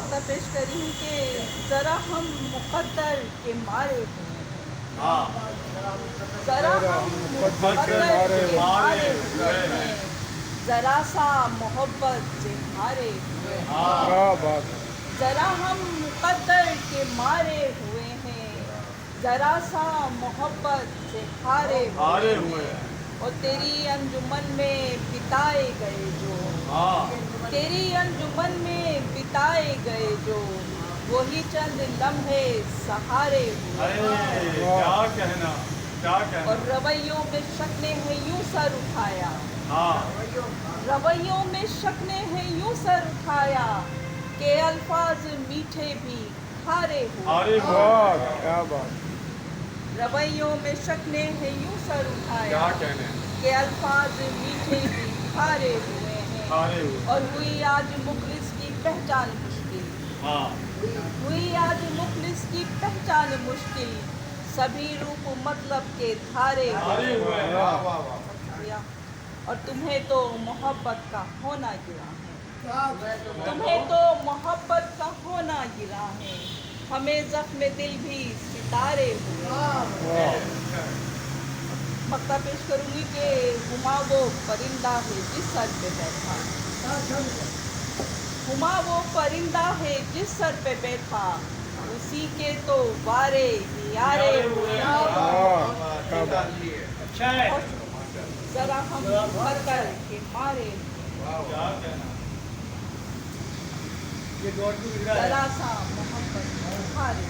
مقطع پیش کری ہوں کہ ذرا ہم مقدر کے مارے ہوئے ہیں، ذرا ہم مقدر کے مارے ہوئے ہیں، ذرا سا محبت سے ہارے ہوئے ہیں، ذرا ہم مقدر کے مارے ہوئے ہیں، ذرا سا محبت سے ہارے ہوئے ہیں، اور تیری انجمن میں بتائے گئے جو، تیری انجمن میں بتائے گئے جو، وہی چند لمحے سہارے ہوئے ہیں، اور رویوں میں شک نے ہے یوں سر اٹھایا، رویوں میں شک نے ہے یوں سر اٹھایا کہ الفاظ میٹھے بھی کھارے ہوئے ہیں، رویوں میں شک نے ہے یوں سر اٹھایا کہ الفاظ میٹھے بھی کھارے ہوئے ہیں، اور ہوئی آج مخلص کی پہچان مشکل، ہوئی آج مخلص کی پہچان مشکل، سبھی روپ مطلب کے دھارے ہوئے ہیں، اور تمہیں تو محبت کا ہونا گرا ہے، تمہیں تو محبت کا ہونا گرا ہے، ہمیں زخم دل بھی ستارے ہوئے ہیں۔ مقطع پیش کروں گی کہ ہما وہ پرندہ ہے جس سر پہ بیٹھا، ہما وہ پرندہ ہے جس سر پہ بیٹھا، اسی کے تو وارے نیارے ہوئے ہیں، ذرا ہم مقدر کے مارے، ذرا سا محبت ہارے۔